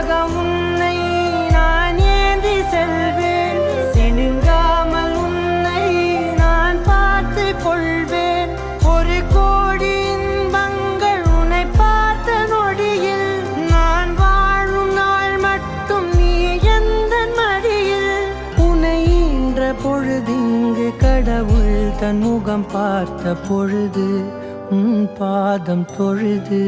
உன்னை நான் ஏந்தி செல்வேன், சினுங்காமல் உன்னை நான் பார்த்து கொள்வேன். ஒரு கோடி இன்பங்கள் உன்னை பார்த்த நொடியில், நான் வாழும் நாள் மட்டும் நீ எந்த மடியில். உன்னை ஈன்ற பொழுதிங்கு கடவுள் தன் முகம் பார்த்த பொழுது, பாதம் தொழுது.